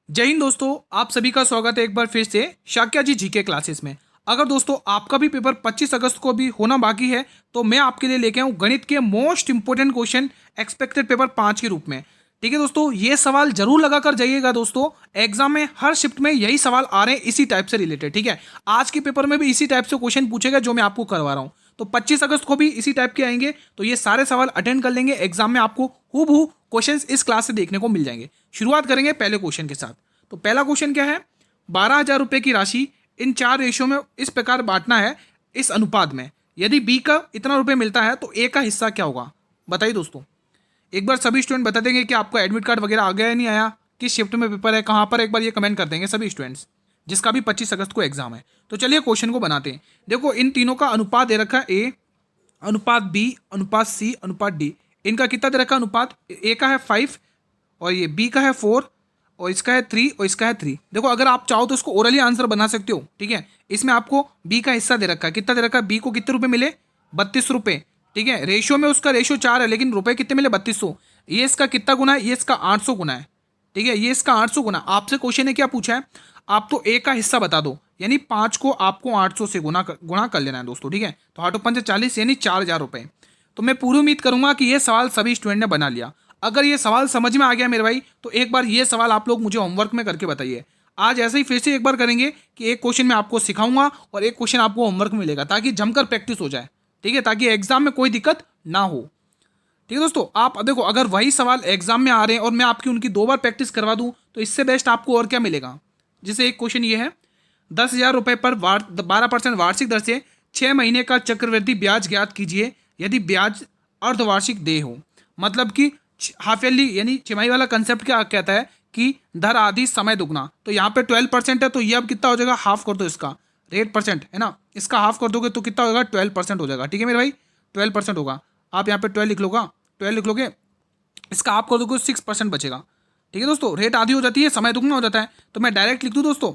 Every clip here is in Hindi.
जय हिंद दोस्तों, आप सभी का स्वागत है एक बार फिर से शाक्या जी जीके क्लासेस में। अगर दोस्तों आपका भी पेपर 25 अगस्त को भी होना बाकी है तो मैं आपके लिए लेके आऊँ गणित के most important question expected paper 5 के रूप में। ठीक है दोस्तों, ये सवाल जरूर लगा कर जाइएगा दोस्तों। एग्जाम में हर शिफ्ट में यही सवाल आ रहे हैं इसी टाइप से रिलेटेड। ठीक है, आज के पेपर में भी इसी टाइप से क्वेश्चन पूछेगा जो मैं आपको करवा रहा हूँ। तो 25 अगस्त को भी इसी टाइप के आएंगे, तो ये सारे सवाल अटेंड कर लेंगे। एग्जाम में आपको हूबहू क्वेश्चंस इस क्लास से देखने को मिल जाएंगे। शुरुआत करेंगे पहले क्वेश्चन के साथ। तो पहला क्वेश्चन क्या है, 12,000 रुपए की राशि इन 4 रेशियो में इस प्रकार बांटना है इस अनुपात में। यदि बी का इतना रुपए मिलता है तो ए का हिस्सा क्या होगा? बताइए दोस्तों। एक बार सभी स्टूडेंट बता देंगे कि आपका एडमिट कार्ड वगैरह आ गया या नहीं आया, किस शिफ्ट में पेपर है, कहाँ पर, एक बार ये कमेंट कर देंगे सभी स्टूडेंट्स जिसका भी 25 अगस्त को एग्जाम है। तो चलिए क्वेश्चन को बनाते हैं। देखो, इन तीनों का अनुपात दे रखा है ए, अनुपात बी, अनुपात सी, अनुपात डी। इनका कितना दे रखा है अनुपात? ए का है 5 और ये बी का है 4 और इसका है 3 और इसका है 3। देखो, अगर आप चाहो तो इसको ओरली आंसर बना सकते हो। ठीक है, इसमें आपको बी का हिस्सा दे रखा है। कितना दे रखा है? बी को कितने रुपए मिले? 32 रुपए। ठीक है, रेशियो में उसका रेशियो 4 है लेकिन रुपए कितने मिले? 3200। ये इसका कितना गुना है? ये इसका 800 गुना है। ठीक है, ये इसका 800 गुना। आपसे क्वेश्चन ने क्या पूछा है? आप तो ए का हिस्सा बता दो, यानी 5 को आपको 800 से गुना कर लेना है दोस्तों। ठीक है, तो 8 5 40 यानी 4,000 रुपए। तो मैं पूरी उम्मीद करूंगा कि ये सवाल सभी स्टूडेंट ने बना लिया। अगर ये सवाल समझ में आ गया मेरे भाई, तो एक बार ये सवाल आप लोग मुझे होमवर्क में करके बताइए। आज ऐसे ही फिर से एक बार करेंगे कि एक क्वेश्चन मैं आपको सिखाऊंगा और एक क्वेश्चन आपको होमवर्क में मिलेगा, ताकि जमकर प्रैक्टिस हो जाए। ठीक है, ताकि एग्जाम में कोई दिक्कत ना हो। ठीक है दोस्तों, आप देखो, अगर वही सवाल एग्जाम में आ रहे हैं और मैं आपकी उनकी 2 बार प्रैक्टिस करवा दूं तो इससे बेस्ट आपको और क्या मिलेगा। जैसे एक क्वेश्चन ये है, 10,000 रुपए पर 12% वार्षिक दर से 6 महीने का चक्रवृद्धि ब्याज ज्ञात कीजिए यदि ब्याज अर्धवार्षिक देय हो। मतलब कि हाफ ईयरली यानी छमाही वाला कंसेप्ट क्या कहता है कि दर आधी समय दुगना। तो यहाँ पे 12% है, तो ये अब कितना हो जाएगा? हाफ कर दो इसका। रेट परसेंट है ना, इसका हाफ कर दोगे तो कितना होगा? 12% हो जाएगा। ठीक है मेरे भाई, 12% होगा। आप यहाँ पे 12 लिख लोगा, 12 लिख लोगे, इसका आप कर दोगे 6% बचेगा। ठीक है दोस्तों, रेट आधी हो जाती है, समय दुगना हो जाता है। तो मैं डायरेक्ट लिख दूँ दोस्तों,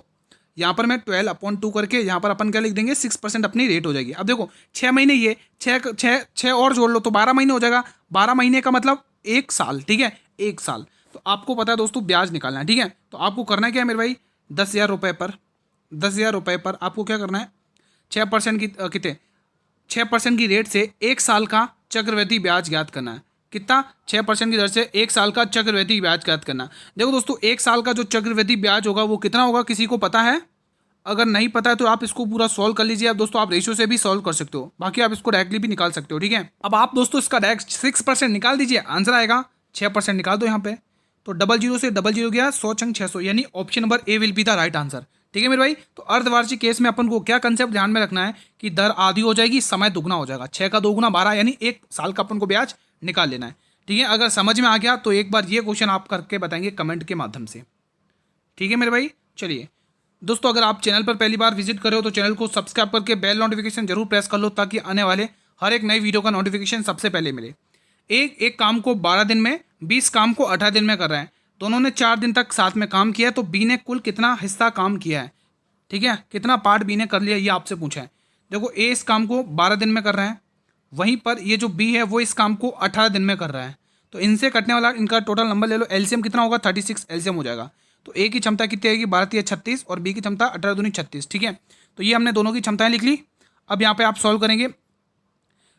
यहाँ पर मैं 12/2 करके यहाँ पर अपन क्या लिख देंगे? 6% अपनी रेट हो जाएगी। अब देखो, 6 महीने, ये छः और जोड़ लो तो 12 महीने हो जाएगा। 12 महीने का मतलब 1 साल। ठीक है, 1 साल। तो आपको पता है दोस्तों ब्याज निकालना है। ठीक है, तो आपको करना क्या है मेरे भाई? 10,000 रुपये पर आपको क्या करना है? 6% की कितने? 6% की रेट से 1 साल का चक्रवृद्धि ब्याज ज्ञात करना है। कितना? 6% की दर से 1 साल का चक्रवृद्धि ब्याज ज्ञात करना। देखो दोस्तों, 1 साल का जो चक्रवृद्धि ब्याज होगा वो कितना होगा? किसी को पता है? अगर नहीं पता है तो आप इसको पूरा सॉल्व कर लीजिए। अब दोस्तों, आप रेशियो से भी सॉल्व कर सकते हो, बाकी आप इसको डायरेक्टली भी निकाल सकते हो। ठीक है, अब आप दोस्तों इसका डायरेक्ट 6% निकाल दीजिए, आंसर आएगा। 6% निकाल दो यहाँ पे, तो 00 से 00 गया, 100 छंग 600, यानी option number A will be the right answer. ठीक है मेरे भाई, तो अर्धवार्षिक केस में अपन को क्या कंसेप्ट ध्यान में रखना है कि दर आधी हो जाएगी, समय दुगना हो जाएगा। 6 का 2 गुना 12, यानी 1 साल का अपन को ब्याज निकाल लेना है। ठीक है, अगर समझ में आ गया तो एक बार ये क्वेश्चन आप करके बताएंगे कमेंट के माध्यम से। ठीक है मेरे भाई, चलिए दोस्तों, अगर आप चैनल पर पहली बार विजिट कर रहे हो तो चैनल को सब्सक्राइब करके बेल नोटिफिकेशन जरूर प्रेस कर लो, ताकि आने वाले हर एक नई वीडियो का नोटिफिकेशन सबसे पहले मिले। एक काम को 12 दिन में, 20 काम को 18 दिन में कर रहे हैं। दोनों ने 4 दिन तक साथ में काम किया है, तो बी ने कुल कितना हिस्सा काम किया है? ठीक है, कितना पार्ट बी ने कर लिया, ये आपसे पूछा है। देखो, ए इस काम को 12 दिन में कर रहे हैं, वहीं पर ये जो बी है वो इस काम को 18 दिन में कर रहा है। तो इनसे कटने वाला इनका टोटल नंबर ले लो, एलसीएम कितना होगा? 36 एलसीएम हो जाएगा। तो ए की क्षमता कितनी आएगी? 12 36 और बी की क्षमता 18 दूनी 36। ठीक है, तो ये हमने दोनों की क्षमताएं लिख ली। अब यहाँ पे आप सॉल्व करेंगे।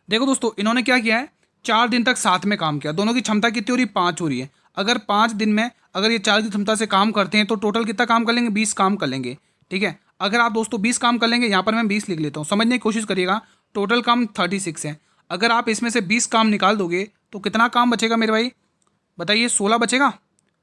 देखो दोस्तों, इन्होंने क्या किया है? 4 दिन तक साथ में काम किया। दोनों की क्षमता कितनी हो रही है? 5 हो रही है। अगर 5 दिन में अगर ये 4 की क्षमता से काम करते हैं तो टोटल कितना काम कर लेंगे? 20 काम कर लेंगे। ठीक है, अगर आप दोस्तों 20 काम कर लेंगे, यहाँ पर मैं 20 लिख लेता हूँ, समझने की कोशिश करिएगा। टोटल काम 36 है। अगर आप इसमें से 20 काम निकाल दोगे तो कितना काम बचेगा मेरे भाई? बताइए, 16 बचेगा।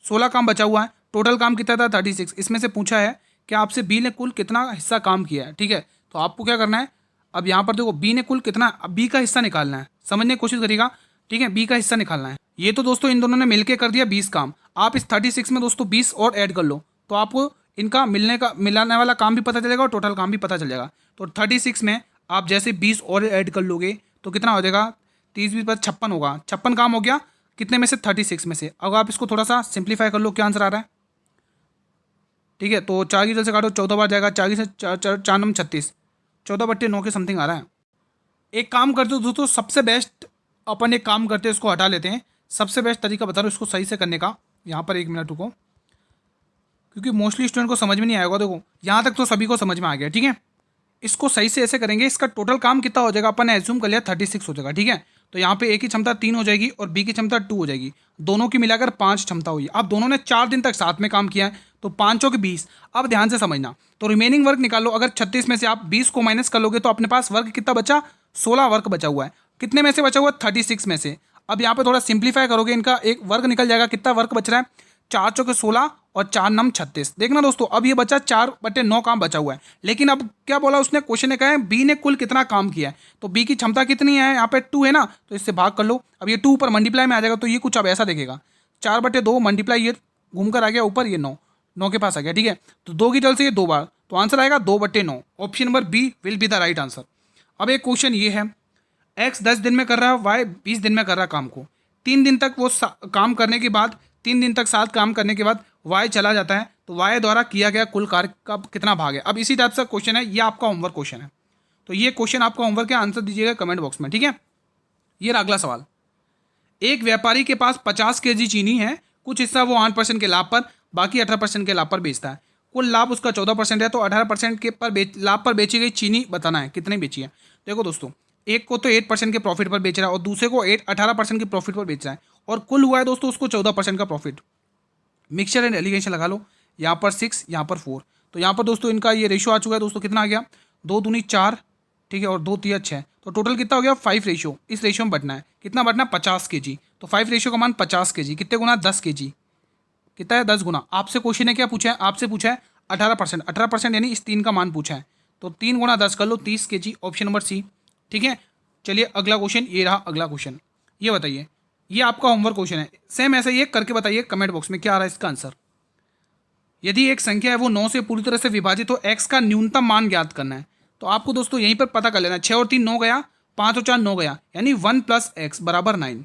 16 काम बचा हुआ है। टोटल काम कितना था? 36। इसमें से पूछा है कि आपसे बी ने कुल कितना हिस्सा काम किया है। ठीक है, तो आपको क्या करना है? अब यहाँ पर देखो, बी ने कुल कितना, अब बी का हिस्सा निकालना है, समझने की कोशिश करिएगा। ठीक है, बी का हिस्सा निकालना है। ये तो दोस्तों इन दोनों ने मिलकर कर दिया 20 काम। आप इस 36 में दोस्तों 20 और ऐड कर लो, तो आपको इनका मिलाने वाला काम भी पता चलेगा और टोटल काम भी पता चल जाएगा। तो 36 में आप जैसे 20 और ऐड कर लोगे तो कितना हो जाएगा? 30 20 पर 56 होगा। 56 काम हो गया कितने में से? 36 में से। अगर आप इसको थोड़ा सा सिंप्लीफाई कर लो, क्या आंसर आ रहा है? ठीक है, तो 4 की जल से काटो, 14 बार जाएगा। 4 की से 4 नम 36, 14/9 के समथिंग आ रहा है। एक काम करते हो दोस्तों, सबसे बेस्ट अपन एक काम करते हैं, इसको हटा लेते हैं। सबसे बेस्ट तरीका बता रहा हूँ इसको सही से करने का। यहाँ पर 1 मिनट रुको, क्योंकि मोस्टली स्टूडेंट को समझ में नहीं आएगा। देखो यहाँ तक तो सभी को समझ में आ गया, ठीक है। इसको सही से ऐसे करेंगे, इसका टोटल काम कितना हो जाएगा, अपन ने एज्यूम कर लिया 36 हो जाएगा, ठीक है। तो यहाँ पे ए की क्षमता 3 हो जाएगी और बी की क्षमता 2 हो जाएगी, दोनों की मिलाकर 5 क्षमता हुई। अब दोनों ने 4 दिन तक साथ में काम किया है, तो 5 के 20। अब ध्यान से समझना, तो रिमेनिंग वर्क निकालो। अगर 36 में से आप 20 को माइनस कर लोगे तो अपने पास वर्क कितना बचा, 16 वर्क बचा हुआ है। कितने में से बचा हुआ है, 36 में से। अब यहाँ पे थोड़ा सिंप्लीफाई करोगे, इनका एक वर्क निकल जाएगा। कितना वर्क बच रहा है, 4 चौके 16 और 4 नम 36। देखना दोस्तों, अब ये बचा 4/9 काम बचा हुआ है। लेकिन अब क्या बोला उसने, क्वेश्चन ने कहा है बी ने कुल कितना काम किया है, तो बी की क्षमता कितनी है, यहाँ पे 2 है ना, तो इससे भाग कर लो। अब ये 2 ऊपर मल्टीप्लाई में आ जाएगा, तो ये कुछ अब ऐसा देखेगा, 4/2 मल्टीप्लाई, ये घूम कर आ गया ऊपर, ये 9 के पास आ गया, ठीक है। तो 2 की टर्न से ये 2 बार, तो आंसर आएगा 2/9। Option number B will be the right answer. अब एक क्वेश्चन ये है, एक्स 10 दिन में कर रहा है, वाई 20 दिन में कर रहा है काम को। 3 दिन तक वो काम करने के बाद, 3 दिन तक साथ काम करने के बाद वाई चला जाता है, तो वाई द्वारा किया गया कुल कार्य का कितना भाग है। अब इसी टाइप से क्वेश्चन है, ये आपका होमवर्क क्वेश्चन है, तो ये क्वेश्चन आपका होमवर्क है, आंसर दीजिएगा कमेंट बॉक्स में, ठीक है। ये रहा अगला सवाल। एक व्यापारी के पास 50 kg चीनी है, कुछ हिस्सा वो 8% के लाभ पर, बाकी 18% के लाभ पर बेचता है। कुल लाभ उसका 14% है, तो 18% के लाभ पर बेची गई चीनी बताना है कितनी बेची है। देखो दोस्तों, एक को तो 8% के प्रॉफिट पर बेच रहा है और दूसरे को 18% के प्रॉफिट पर बेच रहा है, और कुल हुआ है दोस्तों उसको 14% का प्रॉफिट। मिक्सचर एंड एलिगेशन लगा लो, यहाँ पर 6, यहाँ पर 4, तो यहाँ पर दोस्तों इनका ये रेशियो आ चुका है दोस्तों, कितना आ गया, 2 दूनी 4, ठीक है, और 2 3 6, तो टोटल कितना हो गया 5 रेशियो। इस रेशियो में बढ़ना है, कितना बढ़ना है 50 kg, तो 5 रेशियो का मान 50 kg, कितने गुना 10 kg, कितना है 10 गुना। आपसे क्वेश्चन ने क्या पूछा है, आपसे पूछा है 18%, 18% यानी इस 3 का मान पूछा है, तो 3 गुना 10 कर लो 30 kg, ऑप्शन नंबर सी, ठीक है। चलिए अगला क्वेश्चन, ये रहा अगला क्वेश्चन। ये बताइए, ये आपका होमवर्क क्वेश्चन है, सेम ऐसे ही करके बताइए कमेंट बॉक्स में क्या आ रहा है इसका आंसर। यदि एक संख्या है वो 9 से पूरी तरह से विभाजित हो, एक्स का न्यूनतम मान ज्ञात करना है। तो आपको दोस्तों यहीं पर पता कर लेना है, 6 और 3 9 गया, 5 और 4 9 गया, यानी 1 + x बराबर 9।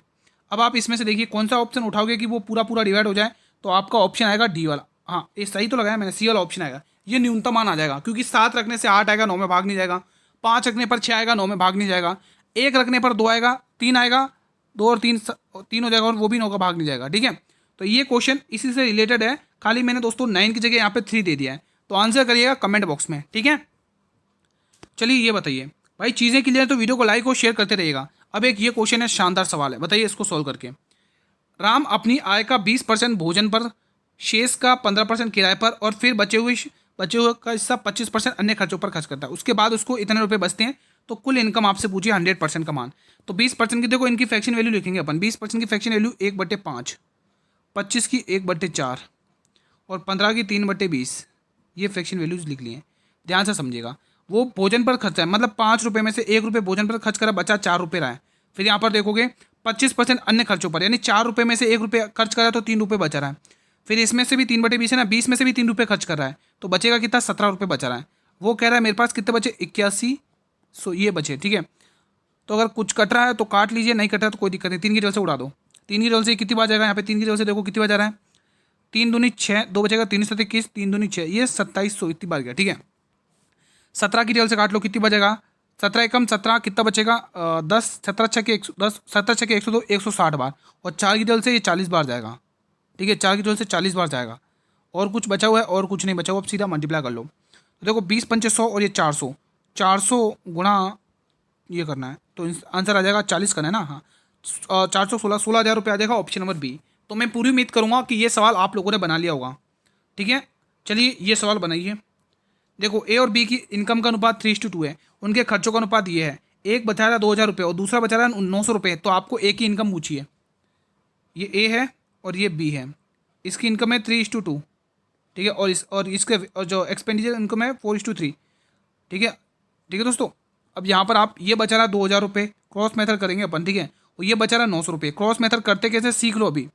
अब आप इसमें से देखिए कौन सा ऑप्शन उठाओगे कि वो पूरा पूरा डिवाइड हो जाए, तो आपका ऑप्शन आएगा डी वाला। हाँ, ये सही तो लगाया मैंने, सी वाला ऑप्शन आएगा। ये न्यूनतम मान आ जाएगा, क्योंकि 7 रखने से 8 आएगा, 9 में भाग नहीं जाएगा। 5 रखने पर 6 आएगा, 9 में भाग नहीं जाएगा। 1 रखने पर 2 आएगा, 3 आएगा, 2 और 3 3 हो जाएगा, और वो भी 9 का भाग नहीं जाएगा, ठीक है। तो ये क्वेश्चन इसी से रिलेटेड है, खाली मैंने दोस्तों 9 की जगह यहाँ पे 3 दे दिया है, तो आंसर करिएगा कमेंट बॉक्स में, ठीक है। चलिए ये बताइए भाई, चीज़ें क्लियर तो वीडियो को लाइक और शेयर करते रहिएगा। अब एक ये क्वेश्चन है, शानदार सवाल है, बताइए इसको सोल्व करके। राम अपनी आय का 20% भोजन पर, शेष का 15% किराए पर, और फिर बचे हुए का हिस्सा 25% अन्य खर्चों पर खर्च करता है। उसके बाद उसको इतने रुपए बचते हैं, तो कुल इनकम आपसे पूछिए 100% का मान। तो 20% की देखो इनकी फ्रैक्शन वैल्यू लिखेंगे अपन। 20% की फ्रैक्शन वैल्यू 1/5, 25 की 1/4 और 15 की 3/20, ये फ्रैक्शन वैल्यूज लिख लिए। ध्यान से समझिएगा, वो भोजन पर खर्चा है, मतलब 5 रुपये में से 1 रुपये भोजन पर खर्च करा, बचा 4 रुपये रहा है। फिर यहाँ पर देखोगे 25% अन्य खर्चों पर, यानी 4 रुपये में से 1 रुपये खर्च करा तो 3 रुपये बचा रहा है। फिर इसमें से भी 3/20 है ना, 20 में से भी 3 रुपये खर्च कर रहा है, तो बचेगा कितना, 17 रुपये बचा रहा है। वो कह रहा है मेरे पास कितने बचे, 81, ये बचे, ठीक है। तो अगर कुछ कट रहा है तो काट लीजिए, नहीं कट रहा है तो कोई दिक्कत नहीं, 3 की जगह से उड़ा दो। 3 की जगह से कितनी बार जाएगा, यहाँ पे 3 की जगह से देखो कितनी बार जा रहा है, 3 दूनी 6, 2 बचेगा, 3 7 21, 3 दूनी 6, ये 2700 इतनी बार गया, ठीक है। 17 की जगह से काट लो, कितनी बचेगा, 17 एकम 17, कितना बचेगा 10, 17 6 के 110, 17 6 के 102, 160 बार, और 4 की जगह से ये 40 बार जाएगा, ठीक है। 4 की जगह से 40 बार जाएगा, और कुछ बचा हुआ है और कुछ नहीं बचा हुआ, अब सीधा मल्टीप्लाई कर लो। तो देखो 20 पंचे 100 और ये 400, 400 गुणा ये करना है, तो आंसर आ जाएगा 40 करना है ना, हाँ 416, 16,000 रुपये आ जाएगा, ऑप्शन नंबर बी। तो मैं पूरी उम्मीद करूँगा कि ये सवाल आप लोगों ने बना लिया होगा, ठीक है। चलिए ये सवाल बनाइए। देखो ए और बी की इनकम का अनुपात 3:2 है, उनके खर्चों का अनुपात ये है, एक बचा रहा है 2,000 रुपये और दूसरा बचा रहा है 900 रुपये, तो आपको ए की इनकम पूछिए। ये ए है और ये बी है, इसकी इनकम है 3:2, ठीक है, और इसके और जो एक्सपेंडिचर इनकम है 4:3, ठीक है, ठीक है दोस्तों। अब यहाँ पर आप ये बचा रहा 2,000 रुपये, क्रॉस मेथड करेंगे अपन, ठीक है, और ये बचा रहा 900 रुपये। क्रॉस मेथड करते कैसे सीख लो अभी।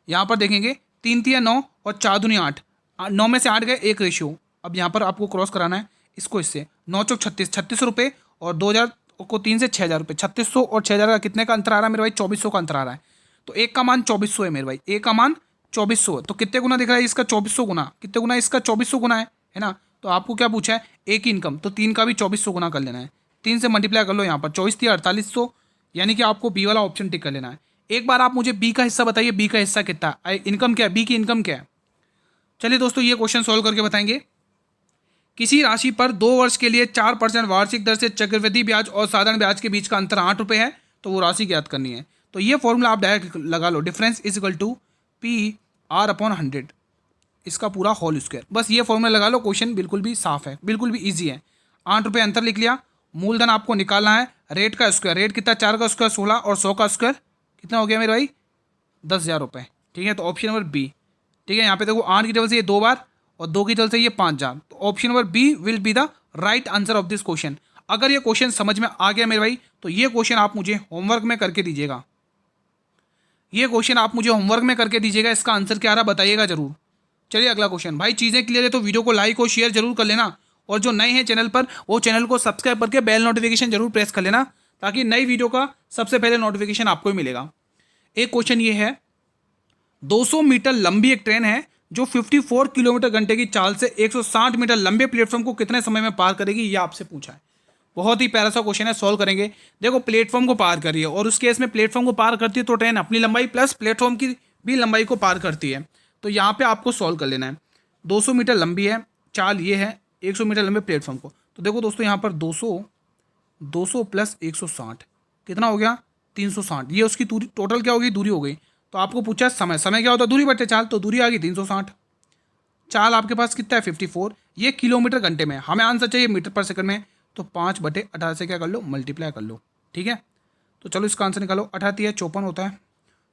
यहाँ पर देखेंगे 3 3 9 और 4 दूनी 8, 9 में से 8 गए, 1 रेशियो। अब यहाँ पर आपको क्रॉस कराना है इसको इससे, 9 चौक 36, 36 रुपये, और 2,000 को 3 से 6,000 रुपये, 3600 और 6,000 का कितने का अंतर आ रहा है मेरे भाई, 2,400 का अंतर आ रहा है। तो एक का मान 2,400 है मेरे भाई, एक का मान 2,400 है, तो कितने गुना दिख रहा है इसका, 2,400 गुना, कितने गुना इसका 2,400 गुना है ना। तो आपको क्या पूछा है, ए की इनकम, तो 3 का भी 2,400 गुना कर लेना है, 3 से मल्टीप्लाई कर लो, यहाँ पर 24 थी 4,800, यानी कि आपको बी वाला ऑप्शन टिक कर लेना है। एक बार आप मुझे बी का हिस्सा बताइए, बी का हिस्सा कितना है, इनकम क्या है, बी की इनकम क्या है। चलिए दोस्तों ये क्वेश्चन सॉल्व करके बताएंगे। किसी राशि पर 2 वर्ष के लिए 4% वार्षिक दर से चक्रवृद्धि ब्याज और साधारण ब्याज के बीच का अंतर 8 रुपये है, तो वो राशि ज्ञात करनी है। तो ये फॉर्मूला आप डायरेक्ट लगा लो, difference is equal to PR/100, इसका पूरा होल स्क्वायर। बस ये फॉर्मूला लगा लो, क्वेश्चन बिल्कुल भी साफ है, बिल्कुल भी ईजी है। 8 रुपये अंतर लिख लिया। मूलधन आपको निकालना है, रेट का स्क्वायर, रेट कितना, 4 का स्क्वायर 16 और 100 का स्क्वायर कितना हो गया मेरे भाई, 10,000 रुपये। ठीक है, तो ऑप्शन नंबर बी। ठीक है, यहाँ पे देखो 8 की टेबल से ये 2 बार और 2 की टेबल से ये 5,000, तो option number B will be the right answer of this question. अगर ये क्वेश्चन समझ में आ गया मेरे भाई, तो ये क्वेश्चन आप मुझे होमवर्क में करके दीजिएगा, ये क्वेश्चन आप मुझे होमवर्क में करके दीजिएगा, इसका आंसर क्या आ रहा बताइएगा जरूर। चलिए अगला क्वेश्चन। भाई चीज़ें क्लियर है तो वीडियो को लाइक और शेयर जरूर कर लेना, और जो नए हैं चैनल पर वो चैनल को सब्सक्राइब करके बेल नोटिफिकेशन जरूर प्रेस कर लेना, ताकि नई वीडियो का सबसे पहले नोटिफिकेशन आपको ही मिलेगा। एक क्वेश्चन ये है, 200 मीटर लंबी एक ट्रेन है जो 54 किलोमीटर घंटे की चाल से 160 मीटर लंबे प्लेटफॉर्म को कितने समय में पार करेगी, ये आपसे पूछा है। बहुत ही प्यारा सा क्वेश्चन है, सॉल्व करेंगे। देखो प्लेटफॉर्म को पार कर रही है, और उस केस में प्लेटफॉर्म को पार करती है तो ट्रेन अपनी लंबाई प्लस प्लेटफॉर्म की भी लंबाई को पार करती है। तो यहाँ पे आपको सॉल्व कर लेना है। 200 मीटर लंबी है चाल, ये है 100 मीटर लंबे प्लेटफॉर्म को। तो देखो दोस्तों यहाँ पर 200 प्लस 160 कितना हो गया, 360। ये उसकी दूरी टोटल क्या होगी, दूरी हो गई। तो आपको पूछा समय, समय क्या होता है, दूरी बटे चाल, तो दूरी आ गई 360। चाल आपके पास कितना है 54, ये किलोमीटर घंटे में, हमें आंसर चाहिए मीटर पर सेकंड में, तो 5/18 से क्या कर लो, मल्टीप्लाई कर लो। ठीक है, तो चलो इसका आंसर निकालो। 18 54 होता है,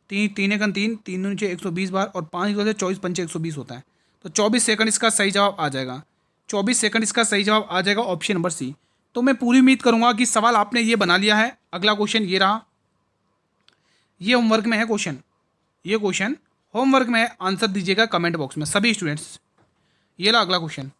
3 3 नीचे 120 बार, और 5 की 24 पंचे 120 होता है। तो 24 सेकंड इसका सही जवाब आ जाएगा, 24 सेकंड इसका सही जवाब आ जाएगा, ऑप्शन नंबर सी। तो मैं पूरी उम्मीद करूंगा कि सवाल आपने ये बना लिया है। अगला क्वेश्चन ये रहा, ये होमवर्क में है क्वेश्चन, ये क्वेश्चन होमवर्क में है, आंसर दीजिएगा कमेंट बॉक्स में सभी स्टूडेंट्स। ये रहा अगला क्वेश्चन।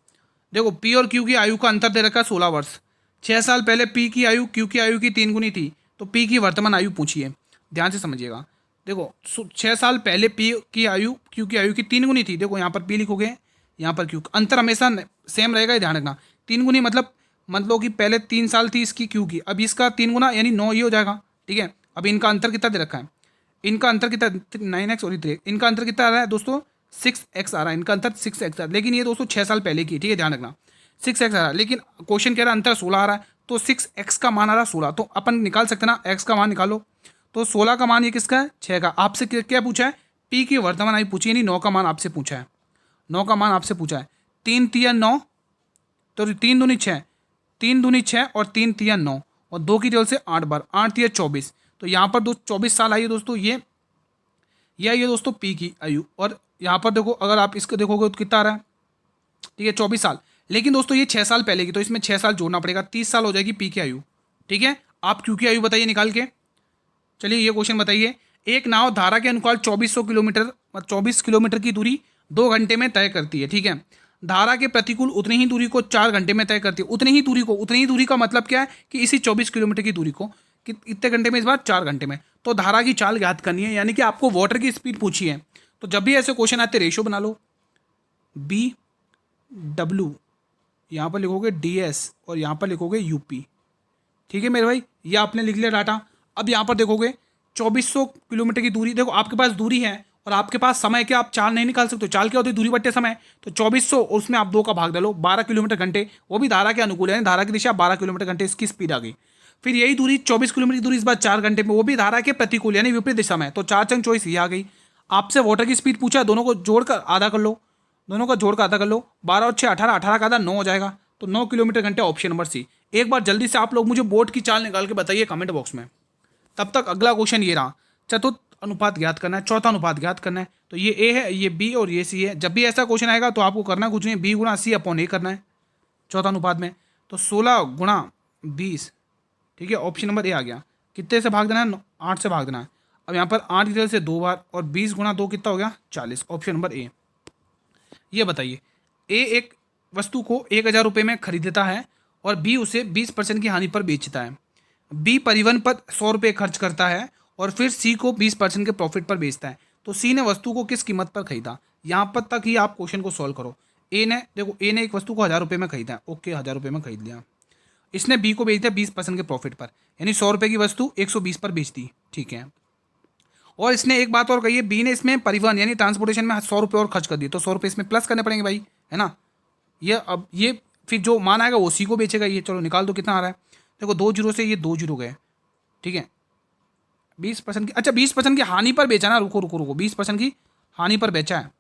देखो पी और क्यू की आयु का अंतर दे रखा है 16 वर्ष। 6 साल पहले पी की आयु क्यू की आयु की 3 गुनी थी, तो पी की वर्तमान आयु पूछिए। ध्यान से समझिएगा। देखो 6 साल पहले पी की आयु क्यू की आयु की 3 गुनी थी। देखो यहाँ पर पी लिखोगे, यहाँ पर क्यू, अंतर हमेशा सेम रहेगा, ध्यान रखना। 3 गुनी मतलब कि पहले 3 साल थी इसकी क्यू की, अब इसका 3 गुना यानी 9 ये हो जाएगा। ठीक है, अब इनका अंतर कितना दे रखा है, इनका अंतर कितना 9x और 3, इनका अंतर कितना आ रहा है दोस्तों 6x आ रहा है, इनका अंतर 6x आ रहा है। लेकिन ये दोस्तों 6 साल पहले की, ठीक है ध्यान रखना, 6x आ रहा है। लेकिन क्वेश्चन कह रहा है अंतर 16 आ रहा है, तो 6x का मान आ रहा है 16, तो अपन निकाल सकते ना, x का मान निकालो। तो 16 का मान ये किसका है, 6 का। आपसे क्या पूछा है, p की वर्तमान आयु पूछी, यानी 9 का मान आपसे पूछा है, 9 का मान आपसे पूछा है। 3 तिया 9, तो 3 दूनी 6, 3 दूनी 6 और 3 तिया 9, और 2 की टेबल से 8 बार, 8 तिया 24, तो यहाँ पर 24 साल आई है दोस्तों। ये दोस्तों पी की आयु, और यहाँ पर देखो अगर आप इसको देखोगे तो कितना आ रहा है, ठीक है 24 साल। लेकिन दोस्तों ये 6 साल पहले की, तो इसमें 6 साल जोड़ना पड़ेगा, 30 साल हो जाएगी पी की आयु। ठीक है, आप क्यू की आयु बताइए निकाल के। चलिए ये क्वेश्चन बताइए, एक नाव धारा के अनुसार 24 किलोमीटर की दूरी 2 घंटे में तय करती है। ठीक है, धारा के प्रतिकूल उतनी ही दूरी को 4 घंटे में तय करती है। उतनी ही दूरी का मतलब क्या है कि इसी 24 किलोमीटर की दूरी को कितने घंटे में, इस बार 4 घंटे में। तो धारा की चाल ज्ञात करनी है, यानी कि आपको वाटर की स्पीड पूछी है। तो जब भी ऐसे क्वेश्चन आते रेशो बना लो, BW, यहाँ पर लिखोगे DS और यहाँ पर लिखोगे UP। ठीक है मेरे भाई, ये आपने लिख लिया डाटा। अब यहाँ पर देखोगे 2400 किलोमीटर की दूरी, देखो आपके पास दूरी है और आपके पास समय क्या, आप चाल नहीं निकाल सकते। चाल क्या होती है, दूरी बट्टे समय। तो 2400 और उसमें आप 2 का भाग डालो, 12 किलोमीटर घंटे, वो भी धारा के अनुकूल है, धारा की दिशा 12 किलोमीटर घंटे इसकी स्पीड आ गई। फिर यही दूरी 24 किलोमीटर की दूरी इस बार 4 घंटे में, वो भी धारा के प्रतिकूल यानी विपरीत दिशा में, तो 4 चंग चॉइस ये आ गई। आपसे वाटर की स्पीड पूछा, दोनों को जोड़कर आधा कर लो, दोनों का जोड़ कर आधा कर लो, 12 और 6 18, 18 का आधा 9 हो जाएगा, तो 9 किलोमीटर घंटे, ऑप्शन नंबर सी। एक बार जल्दी से आप लोग मुझे बोट की चाल निकाल के बताइए कमेंट बॉक्स में। तब तक अगला क्वेश्चन ये रहा, चतुर्थ अनुपात ज्ञात करना है, चौथा अनुपात ज्ञात करना है। तो ये ए है, ये बी और ये सी है। जब भी ऐसा क्वेश्चन आएगा तो आपको करना कुछ नहीं, B गुणा C/A करना है चौथा अनुपात में। तो 16 गुणा 20, ठीक है ऑप्शन नंबर ए आ गया। कितने से भाग देना है, 8 से भाग देना है। अब यहाँ पर 8 की तरह से 2 बार, और 20 गुणा 2 कितना हो गया 40, ऑप्शन नंबर ए। ये बताइए, ए एक वस्तु को 1,000 रुपये में खरीदता है और बी उसे 20% की हानि पर बेचता है। बी परिवहन पर 100 रुपये खर्च करता है और फिर सी को 20% के प्रॉफिट पर बेचता है। तो सी ने वस्तु को किस कीमत पर खरीदा, यहाँ पर तक ही आप क्वेश्चन को सॉल्व करो। ए ने एक वस्तु को 1,000 रुपये में खरीदा, ओके 1,000 रुपये में खरीद लिया। इसने बी को बेच दिया 20% के प्रॉफिट पर, यानी 100 रुपये की वस्तु 120 पर बेच दी, ठीक है। और इसने एक बात और कही है, बी ने इसमें परिवहन यानी ट्रांसपोर्टेशन में 100 रुपये और खर्च कर दिए, तो 100 रुपये इसमें प्लस करने पड़ेंगे भाई, है ना। ये अब ये फिर जो मान आएगा वो सी को बेचेगा ये। चलो निकाल दो कितना आ रहा है। देखो 2 जीरो से ये 2 जीरो गए, ठीक है। 20% की, अच्छा 20% की हानि पर बेचा ना, रुको रुको रुको, 20% की हानि पर बेचा है,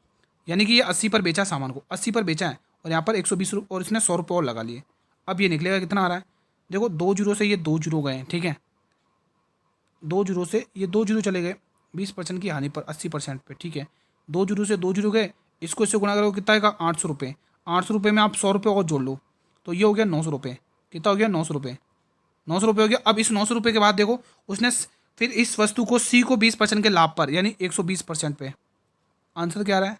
यानी कि ये 80 पर बेचा सामान को, 80 पर बेचा है और यहाँ पर 120 रुपये और इसने 100 रुपये और लगा लिए। अब ये निकलेगा कितना आ रहा है। देखो 2 जीरो से ये 2 जीरो गए, ठीक है। 2 जीरो से ये 2 जीरो चले गए, 20% की हानि पर 80% पे, ठीक है। 2 जीरो से 2 जीरो गए, इसको इससे गुणा करो कितना आएगा 800 रुपये। 800 रुपये में आप 100 रुपये और जोड़ लो तो ये हो गया 900 रुपये। कितना हो गया 900 रुपये। 900 रुपये हो गया। अब इस 900 रुपये के बाद देखो उसने फिर इस वस्तु को सी को 20% के लाभ पर यानी 120% पे। आंसर क्या आ रहा है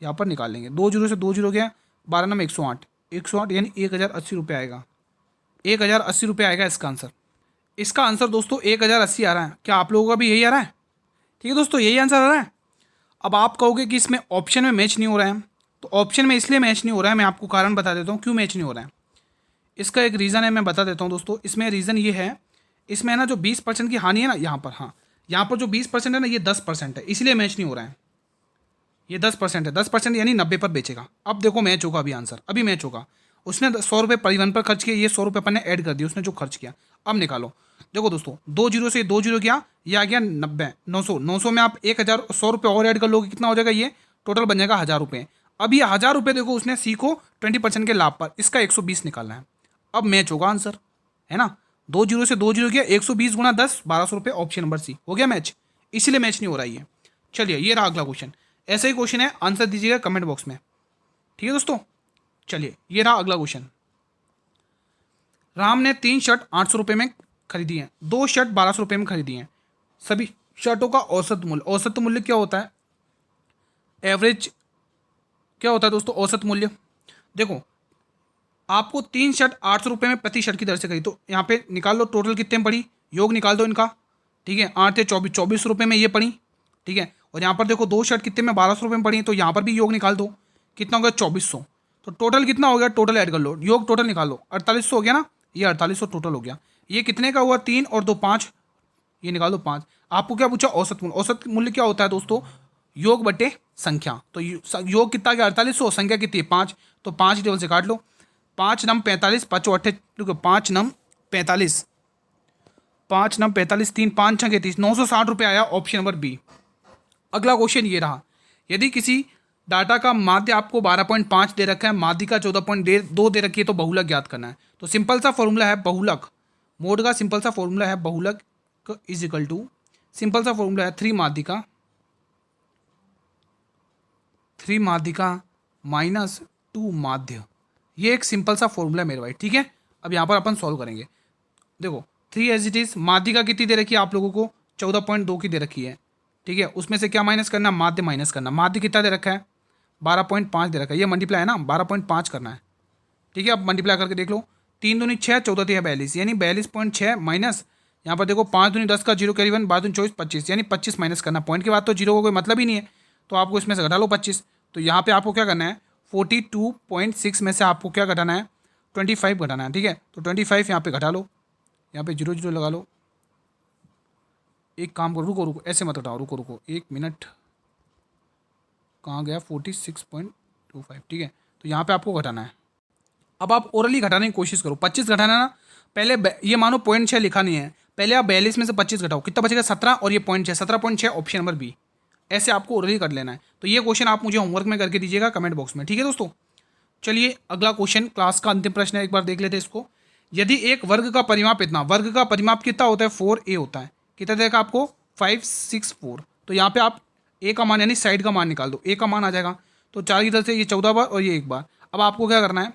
यहाँ पर निकाल लेंगे। 2 जीरो से 2 जीरो गया, 12 नम 108, 108 यानी 1080 रुपये आएगा। 1080 रुपये आएगा इसका आंसर। इसका आंसर दोस्तों 1080 आ रहा है। क्या आप लोगों का भी यही आ रहा है? ठीक है दोस्तों, यही आंसर आ रहा है। अब आप कहोगे कि इसमें ऑप्शन में मैच नहीं हो रहा है, तो ऑप्शन में इसलिए मैच नहीं हो रहा है, मैं आपको कारण बता देता हूँ क्यों मैच नहीं हो रहा है। इसका एक रीज़न है, मैं बता देता हूँ दोस्तों। इसमें रीज़न ये है, इसमें है ना जो 20% की हानि है ना यहाँ पर, हाँ यहाँ पर जो 20% है ना ये 10% है, इसलिए मैच नहीं हो रहा है। ये 10% है, 10% यानी 90 पर बेचेगा। अब देखो मैच होगा अभी आंसर, अभी मैच होगा। उसने 100 रुपये परिवहन पर खर्च किए, ये 100 रुपये अपन ने ऐड कर दिया उसने जो खर्च किया। अब निकालो। देखो दोस्तों 2 जीरो से 2 जीरो गया, ये आ गया 90, 900, 900 में आप 1000 100 रुपये और ऐड कर लोगे, कितना हो जाएगा ये टोटल बन जाएगा 1000 रुपये। अब ये 1000 रुपये देखो उसने सी को 20% के लाभ पर, इसका 120 निकालना है। अब मैच होगा आंसर, है ना। 2 जीरो से 2 जीरो गया, 120 गुणा 10, 1200 रुपये, ऑप्शन नंबर सी हो गया मैच। इसीलिए मैच नहीं हो रहा है ये। चलिए ये रहा अगला क्वेश्चन। ऐसा ही क्वेश्चन है, आंसर दीजिएगा कमेंट बॉक्स में, ठीक है दोस्तों। चलिए ये रहा अगला क्वेश्चन। राम ने 3 शर्ट 800 रुपये में खरीदी हैं, 2 शर्ट 1200 रुपये में खरीदी हैं। सभी शर्टों का औसत मूल्य क्या होता है? एवरेज क्या होता है दोस्तों औसत मूल्य? देखो आपको 3 शर्ट 800 रुपये में प्रति शर्ट की दर से खरीदी, तो यहाँ पे निकाल लो टोटल कितने में पड़ी, योग निकाल दो इनका, ठीक है। 8 या 24, 2400 रुपये में ये पड़ी, ठीक है। और यहाँ पर देखो 2 शर्ट कितने में 1200 रुपये में पड़ी, तो यहाँ पर भी योग निकाल दो, कितना हो गया 2400। तो टोटल कितना हो गया, टोटल ऐड कर लो, योग टोटल निकाल लो, 4800 हो गया ना, ये 4800 टोटल हो गया। ये कितने का हुआ 3 और 2 5, ये निकाल दो 5। आपको क्या पूछा औसत मूल्य। औसत मूल्य क्या होता है दोस्तों, योग बटे संख्या। तो योग कितना गया 4800, संख्या कितनी है 5, तो 5 टेबल से काट लो। 5 नम 45, 5 अट्ठे, 5 नम 45, 5 नम 45, 3 5 6 30, 960 रुपये आया, ऑप्शन नंबर बी। अगला क्वेश्चन ये रहा, यदि किसी डाटा का माध्य आपको 12.5 दे रखा है, माध्य का 14.2 दे रखी है, तो बहुलक ज्ञात करना है। तो सिंपल सा फॉर्मूला है बहुलक, मोड का सिंपल सा फॉर्मूला है बहुलक इज इक्वल टू, सिंपल सा फॉर्मूला है 3 माध्यिका माइनस 2 माध्य। ये एक सिंपल सा फॉर्मूला है मेरे भाई, ठीक है। अब यहाँ पर अपन सॉल्व करेंगे। देखो 3 एज इट इज, माध्यिका कितनी दे रखी है आप लोगों को 14.2 की दे रखी है, ठीक है। उसमें से क्या माइनस करना, माध्य माइनस करना। माध्य कितना दे रखा है 12.5 दे रखा है, ये मल्टीप्लाई है ना 12.5 करना है, ठीक है। अब मल्टीप्लाई करके देख लो, 3 दूनी 6, 14 3 42, यानी 42.6 माइनस यहाँ पर देखो 5 दूनी 10 का 0 कैरी 1, 12 दूनी 24 25, यानी 25 माइनस करना। पॉइंट के बाद तो जीरो का कोई मतलब ही नहीं है, तो आपको इसमें से घटा लो 25। तो यहाँ पे आपको क्या करना है 42.6 में से आपको क्या घटाना है 25 घटाना है, ठीक है। तो 25 यहाँ पे घटा लो, यहाँ पे 0 0 लगा लो। एक काम करो, रुको ऐसे मत घटाओ, रुको 1 मिनट, कहाँ गया 46.25, ठीक है। तो यहाँ पे आपको घटाना है। अब आप ओरली घटाने की कोशिश करो, 25 घटाना ना, पहले ये मानो 0.6 लिखा नहीं है, पहले आप 42 में से 25 घटाओ, कितना बचेगा 17, और ये 0.6, 17.6, ऑप्शन नंबर बी। ऐसे आपको ओरली कर लेना है। तो ये क्वेश्चन आप मुझे होमवर्क में करके दीजिएगा कमेंट बॉक्स में, ठीक है दोस्तों। चलिए अगला क्वेश्चन, क्लास का अंतिम प्रश्न है, एक बार देख लेते हैं इसको। यदि एक वर्ग का परिमाप इतना, वर्ग का परिमाप कितना होता है 4a होता है, कितना देगा आपको 564। तो यहाँ पे आप a का मान यानी साइड का मान निकाल दो, a का मान आ जाएगा। तो 4 की तरफ से ये 14 बार और ये 1 बार। अब आपको क्या करना है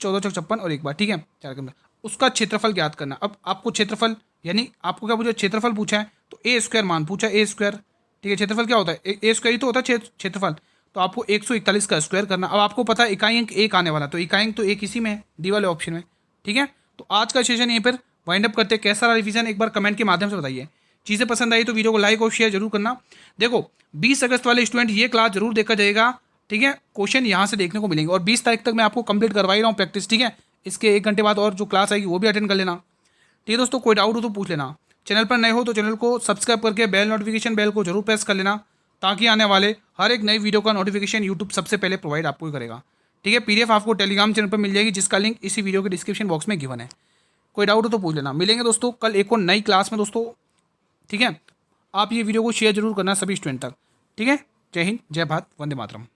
14 चौक 56 और 1 बार, ठीक है। 4 के अंदर उसका क्षेत्रफल ज्ञात करना। अब आपको क्षेत्रफल यानी आपको क्या पूछा, क्षेत्रफल पूछा है, तो ए स्क्वायर मान पूछा, ए स्क्वायर, ठीक है। क्षेत्रफल क्या होता है ए स्क्वायर ही तो होता है क्षेत्रफल। तो आपको 141 का स्क्वायर करना। अब आपको पता है इकाई अंक 1 आने वाला, तो इकाई अंक तो 1 इसी में है, डी वाले ऑप्शन में, ठीक है। तो आज का सेशन यहीं पर वाइंड अप करते हैं। कैसा रहा रिवीजन एक बार कमेंट के माध्यम से बताइए। चीज़ें पसंद आई तो वीडियो को लाइक और शेयर जरूर करना। देखो 20 अगस्त वाले स्टूडेंट ये क्लास जरूर देखा जाएगा, ठीक है। क्वेश्चन यहाँ से देखने को मिलेंगे और 20 तारीख तक मैं आपको कंप्लीट करवा ही रहा हूँ प्रैक्टिस, ठीक है। इसके 1 घंटे बाद और जो क्लास आएगी वो भी अटेंड कर लेना, ठीक है दोस्तों। कोई डाउट हो तो पूछ लेना। चैनल पर नए हो तो चैनल को सब्सक्राइब करके बेल नोटिफिकेशन बेल को जरूर प्रेस कर लेना, ताकि आने वाले हर एक नई वीडियो का नोटिफिकेशन यूट्यूब सबसे पहले प्रोवाइड आपको ही करेगा। ठीक है, पीडीएफ आपको टेलीग्राम चैनल पर मिल जाएगी, जिसका लिंक इसी वीडियो के डिस्क्रिप्शन बॉक्स में गिवन है। कोई डाउट हो तो पूछ लेना। मिलेंगे दोस्तों कल एक और नई क्लास में दोस्तों। ठीक है, आप ये वीडियो को शेयर जरूर करना सभी स्टूडेंट तक। ठीक है, जय हिंद, जय भारत, वंदे मातरम।